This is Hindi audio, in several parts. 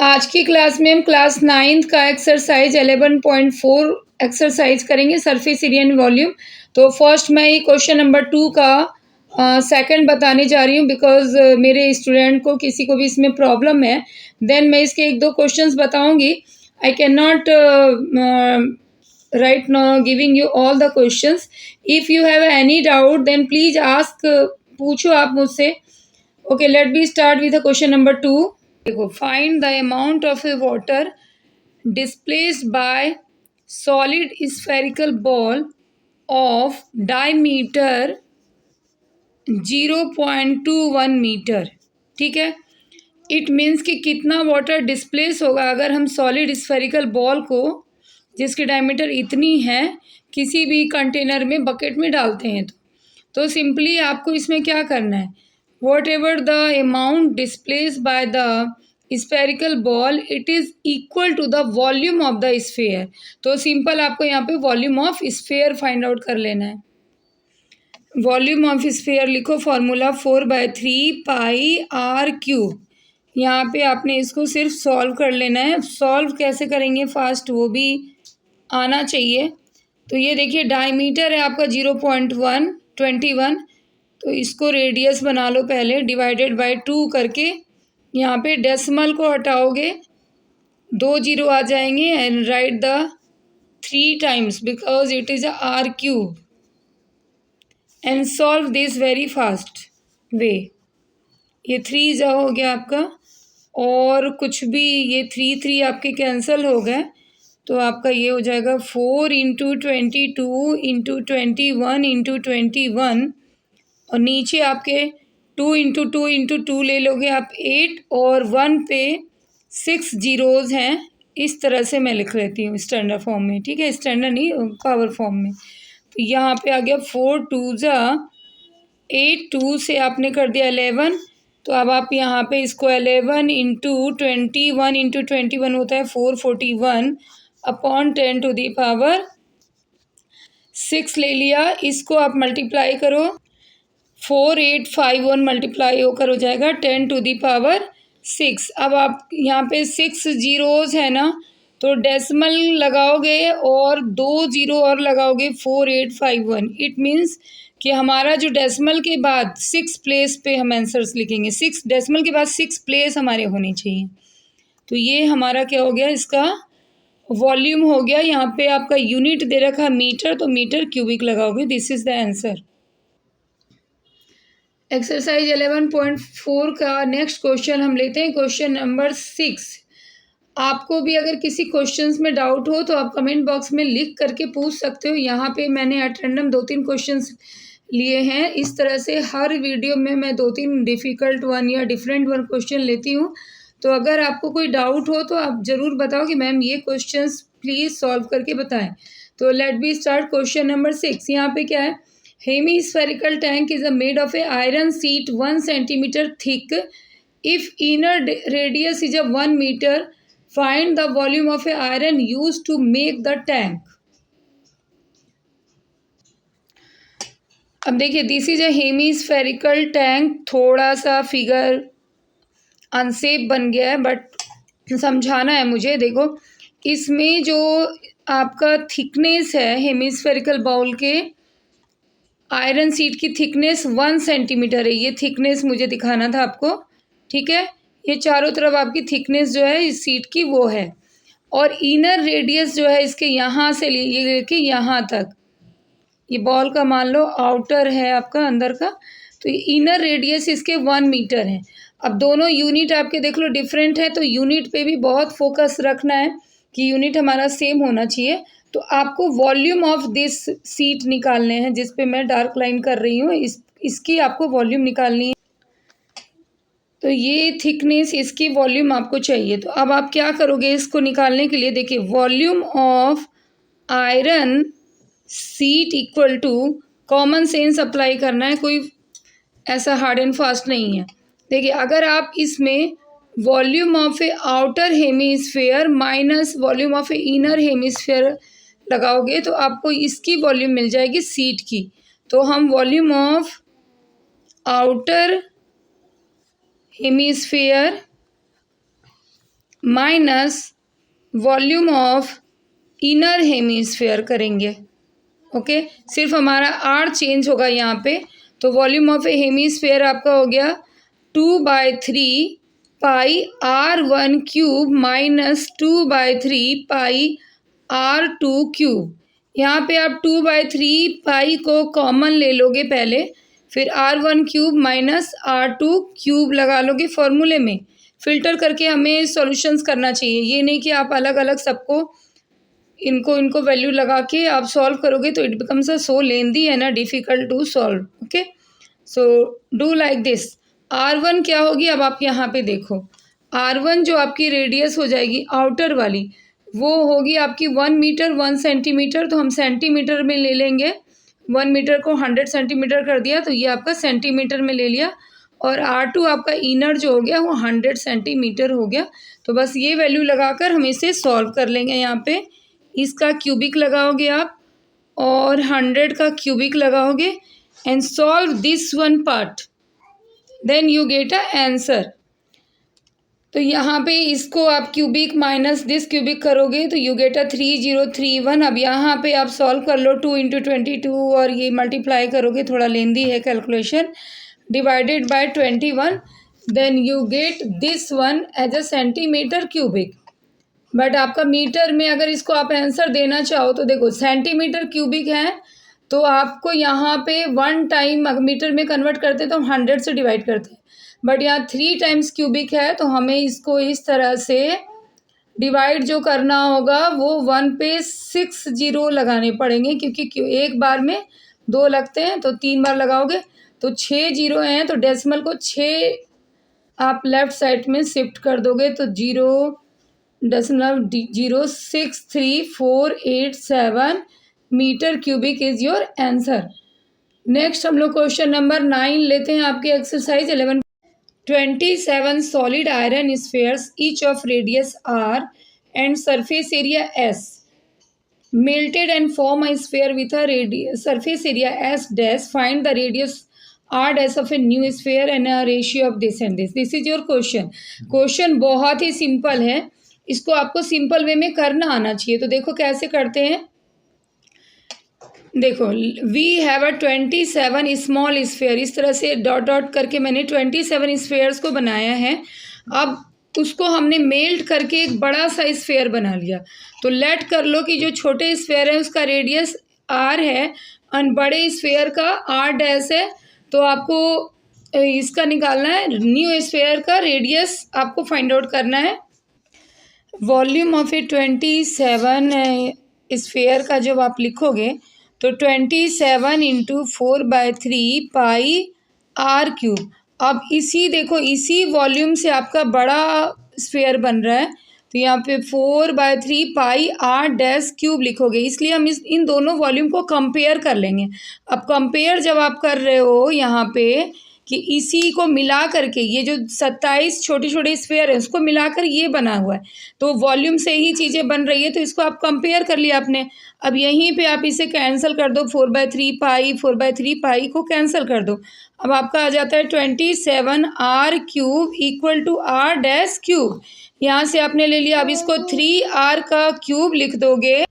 आज की क्लास में हम क्लास 9th का एक्सरसाइज 11.4 एक्सरसाइज करेंगे, सरफेस एरिया एंड वॉल्यूम। तो फर्स्ट मैं ये क्वेश्चन नंबर 2 का सेकंड बताने जा रही हूँ, बिकॉज मेरे स्टूडेंट को किसी को भी इसमें प्रॉब्लम है। देन मैं इसके एक दो क्वेश्चंस बताऊंगी। I can not right now giving you all the questions. If you have any doubt then please ask, पूछो आप मुझसे। Okay, let me start with the question number 2. देखो, find the amount of a water displaced by solid spherical ball of diameter 0.21 metre. ठीक है, इट मीन्स कि कितना वाटर डिस्प्लेस होगा अगर हम सॉलिड स्फेरिकल बॉल को, जिसकी डायमीटर इतनी है, किसी भी कंटेनर में, बकेट में डालते हैं। तो सिंपली आपको इसमें क्या करना है, whatever the amount displace by the spherical ball it is equal to the volume of the sphere. तो सिंपल आपको यहाँ पे volume of sphere find out कर लेना है। वॉल्यूम ऑफ स्फेयर लिखो, फॉर्मूला 4/3 पाई आर क्यूब। यहाँ पे आपने इसको सिर्फ सॉल्व कर लेना है। सॉल्व कैसे करेंगे फास्ट, वो भी आना चाहिए। तो ये देखिए, डायमीटर है आपका 0.121। तो इसको रेडियस बना लो पहले, डिवाइडेड बाय 2 करके। यहाँ पे डेसिमल को हटाओगे, 2 जीरो आ जाएंगे, and write the 3 times because it is r cube, and solve this very fast way. ये 3 जा हो गया आपका, और कुछ भी, ये 3 आपके कैंसिल हो गए। तो आपका ये हो जाएगा 4 इंटू 22 इंटू 21 इंटू 21, और नीचे आपके 2 इंटू 2 इंटू 2 ले लोगे आप 8, और 1 पे 6 जीरोज़ हैं। इस तरह से मैं लिख लेती हूँ स्टैंडर्ड फॉर्म में। ठीक है, स्टैंडर्ड नहीं, पावर फॉर्म में। तो यहाँ पे आ गया 4 2 जा 8, 2 से आपने कर दिया 11। तो अब आप यहाँ पे इसको 11 इंटू 21 इंटू 21 होता है 441 अपॉन 10 टू दी पावर 6 ले लिया। इसको आप मल्टीप्लाई करो, 4851 मल्टीप्लाई होकर हो जाएगा 10 टू दी पावर 6। अब आप यहाँ पे 6 जीरोज़ है ना, तो डेसिमल लगाओगे और 2 जीरो और लगाओगे, 4851। इट मीन्स कि हमारा जो डेसिमल के बाद 6 प्लेस पे हम आंसर्स लिखेंगे। 6 डेसिमल के बाद 6 प्लेस हमारे होने चाहिए। तो ये हमारा क्या हो गया, इसका वॉल्यूम हो गया। यहाँ पे आपका यूनिट दे रखा मीटर, तो मीटर क्यूबिक लगाओगे। This is the answer. Exercise 11.4 का नेक्स्ट क्वेश्चन हम लेते हैं, क्वेश्चन नंबर 6। आपको भी अगर किसी क्वेश्चंस में डाउट हो तो आप कमेंट बॉक्स में लिख करके पूछ सकते हो। यहाँ पे मैंने एट रैंडम 2-3 क्वेश्चंस लिए हैं। इस तरह से हर वीडियो में मैं 2-3 डिफ़िकल्ट वन या डिफरेंट वन क्वेश्चन लेती हूँ। तो अगर आपको कोई डाउट हो तो आप ज़रूर बताओ कि मैम ये क्वेश्चंस प्लीज़ सॉल्व करके बताएं। तो let be start question number 6। यहाँ पे क्या है, hemispherical tank is made of a iron sheet 1 centimetre thick if inner radius is 1 metre, find the volume of a iron use to make the tank. अब देखिए, this is a hemispherical tank. थोड़ा सा फिगर अनसेफ बन गया है, बट समझाना है मुझे। देखो, इसमें जो आपका थिकनेस है हेमीस्फेरिकल बाउल के, आयरन सीट की थिकनेस 1 सेंटीमीटर है। ये थिकनेस मुझे दिखाना था आपको। ठीक है, ये चारों तरफ आपकी थिकनेस जो है इस सीट की वो है, और इनर रेडियस जो है इसके यहाँ से ये लेके यहाँ तक, ये बॉल का मान लो आउटर है आपका अंदर का, तो इनर रेडियस इसके 1 मीटर है। अब दोनों यूनिट आपके देख लो डिफरेंट है, तो यूनिट पे भी बहुत फोकस रखना है कि यूनिट हमारा सेम होना चाहिए। तो आपको वॉल्यूम ऑफ दिस सीट निकालने हैं, जिस पे मैं डार्क लाइन कर रही हूँ, इसकी आपको वॉल्यूम निकालनी है। तो ये थिकनेस, इसकी वॉल्यूम आपको चाहिए। तो अब आप क्या करोगे इसको निकालने के लिए, देखिए, volume of iron sheet equal to, common sense apply करना है, कोई ऐसा हार्ड एंड फास्ट नहीं है। देखिए, अगर आप इसमें volume of A outer hemisphere minus volume of a inner hemisphere लगाओगे तो आपको इसकी वॉल्यूम मिल जाएगी सीट की। तो हम volume of outer hemisphere minus volume of inner hemisphere करेंगे। ओके, सिर्फ हमारा आर चेंज होगा यहाँ पे। तो वॉल्यूम ऑफ ए हेमीस्फेयर आपका हो गया 2/3 पाई R1 क्यूब माइनस 2/3 पाई R2 क्यूब। यहाँ पे आप 2/3 पाई को कॉमन ले लोगे पहले, फिर R1 cube minus R2 cube लगा लोगे फॉर्मूले में। फिल्टर करके हमें सॉल्यूशंस करना चाहिए, ये नहीं कि आप अलग अलग सबको इनको इनको वैल्यू लगा के आप सॉल्व करोगे तो it becomes a so lengthy and a difficult to solve. Okay, so do like this. R1 क्या होगी, अब आप यहाँ पे देखो, R1 जो आपकी रेडियस हो जाएगी आउटर वाली, वो होगी आपकी 1 मीटर 1 सेंटीमीटर। तो हम सेंटीमीटर में ले लेंगे, 1 मीटर को 100 सेंटीमीटर कर दिया तो ये आपका सेंटीमीटर में ले लिया। और R2 आपका इनर जो हो गया वो 100 सेंटीमीटर हो गया। तो बस ये वैल्यू लगाकर हम इसे सॉल्व कर लेंगे। यहाँ पे इसका क्यूबिक लगाओगे आप और 100 का क्यूबिक लगाओगे and solve this one part, then you get a answer. तो यहाँ पे इसको आप क्यूबिक माइनस दिस क्यूबिक करोगे तो यू गेट अ 3031। अब यहाँ पे आप सॉल्व कर लो 2 × 22 और ये मल्टीप्लाई करोगे, थोड़ा लेंदी है calculation, divided by 21, then you get this one as a centimetre cubic. But आपका मीटर में अगर इसको आप आंसर देना चाहो तो देखो सेंटीमीटर क्यूबिक है तो आपको यहाँ पे 1 टाइम अगर मीटर में कन्वर्ट करते तो हम 100 से डिवाइड करते हैं, बट यहाँ 3 टाइम्स क्यूबिक है तो हमें इसको इस तरह से डिवाइड जो करना होगा वो 1 पे 6 जीरो लगाने पड़ेंगे, क्योंकि एक बार में 2 लगते हैं तो 3 बार लगाओगे तो 6 जीरो हैं। तो डेसिमल को 6 आप लेफ्ट साइड में शिफ्ट कर दोगे तो 0.06348 metre cubic is your answer. Next हम लोग क्वेश्चन नंबर 9 लेते हैं आपके exercise 11। 27 solid iron spheres each of radius r and surface area s melted and form a sphere with a surface area s dash. Find the radius r dash of a new sphere and a ratio of this and this. This is your question. Question बहुत ही सिंपल है, इसको आपको सिंपल वे में करना आना चाहिए। तो देखो कैसे करते हैं, देखो we have a 27 small sphere, इस तरह से डॉट डॉट करके मैंने 27 स्फेयर्स को बनाया है। अब उसको हमने मेल्ट करके एक बड़ा सा स्फेयर बना लिया। तो लेट कर लो कि जो छोटे स्फेयर है उसका रेडियस आर है और बड़े स्फेयर का आर डैश है। तो आपको इसका निकालना है, न्यू स्फेयर का रेडियस आपको फाइंड आउट करना है। वॉल्यूम ऑफ ए 27 स्फेयर का जब आप लिखोगे तो 27 × 4/3 पाई R क्यूब। अब इसी देखो इसी वॉल्यूम से आपका बड़ा स्फेयर बन रहा है तो यहाँ पे 4/3 पाई R डैश क्यूब लिखोगे, इसलिए हम इन दोनों वॉल्यूम को कंपेयर कर लेंगे। अब कंपेयर जब आप कर रहे हो यहाँ पे कि इसी को मिला करके ये जो 27 छोटे छोटे स्फेयर है उसको मिलाकर ये बना हुआ है, तो वॉल्यूम से ही चीज़ें बन रही है, तो इसको आप कंपेयर कर लिया आपने। अब यहीं पे आप इसे कैंसिल कर दो, 4/3 पाई को कैंसिल कर दो। अब आपका आ जाता है 27 R cube equal to R dash cube. यहाँ से आपने ले लिया, अब इसको 3R का क्यूब लिख दोगे।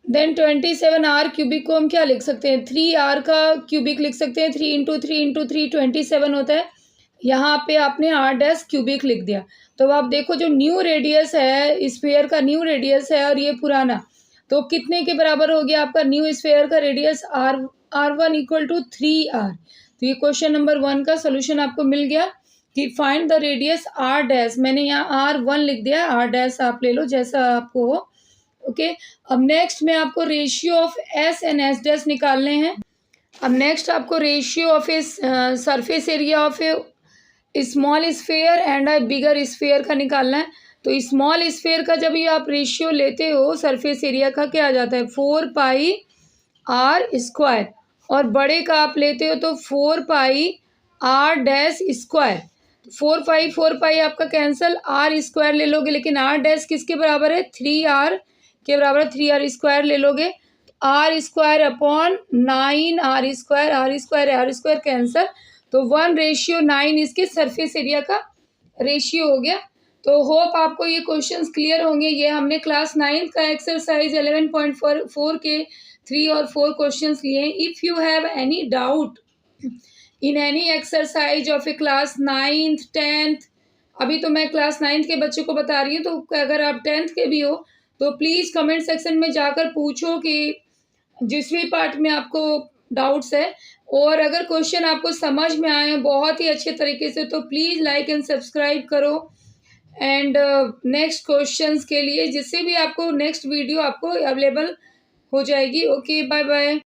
देन 27 R क्यूबिक को हम क्या लिख सकते हैं, 3R का क्यूबिक लिख सकते हैं। 3 × 3 × 3 27 होता है। यहाँ पे आपने R डैश क्यूबिक लिख दिया। तो अब आप देखो जो न्यू रेडियस है स्फीयर का, न्यू रेडियस है और ये पुराना, तो कितने के बराबर हो गया आपका न्यू स्फीयर का radius R1 equal to 3R। तो ये क्वेश्चन नंबर 1 का सोल्यूशन आपको मिल गया कि find the radius R dash. मैंने यहाँ R1 लिख दिया, R डैश आप ले लो जैसा आपको हो। ओके, अब नेक्स्ट में आपको ratio of S and S dash निकालने हैं। अब नेक्स्ट आपको ratio of a surface area of A small sphere and a bigger sphere का निकालना है। तो स्मॉल स्फेयर का जब ये आप रेशियो लेते हो सरफेस एरिया का क्या आ जाता है 4 πr स्क्वायर, और बड़े का आप लेते हो तो 4 πr डैश स्क्वायर। 4 पाई आपका कैंसिल, R स्क्वायर ले लोगे, लेकिन R डैश किसके बराबर है 3R के बराबर, 3R स्क्वायर ले लोगे, R square upon 9R square, R square cancel, तो 1/9 इसके सरफेस एरिया का रेशियो हो गया। तो होप आपको ये क्वेश्चंस क्लियर होंगे। ये हमने क्लास 9th का एक्सरसाइज 11.4 के 3 और 4 क्वेश्चंस लिए हैं। If you have any doubt in any exercise of A class 9th 10th, अभी तो मैं क्लास 9th के बच्चों को बता रही हूँ, तो अगर आप 10th के भी हो तो प्लीज़ कमेंट सेक्शन में जाकर पूछो कि जिस भी पार्ट में आपको डाउट्स है, और अगर क्वेश्चन आपको समझ में आए बहुत ही अच्छे तरीके से तो प्लीज़ लाइक एंड सब्सक्राइब करो। एंड नेक्स्ट क्वेश्चंस के लिए जिससे भी आपको नेक्स्ट वीडियो आपको अवेलेबल हो जाएगी। Okay, bye bye.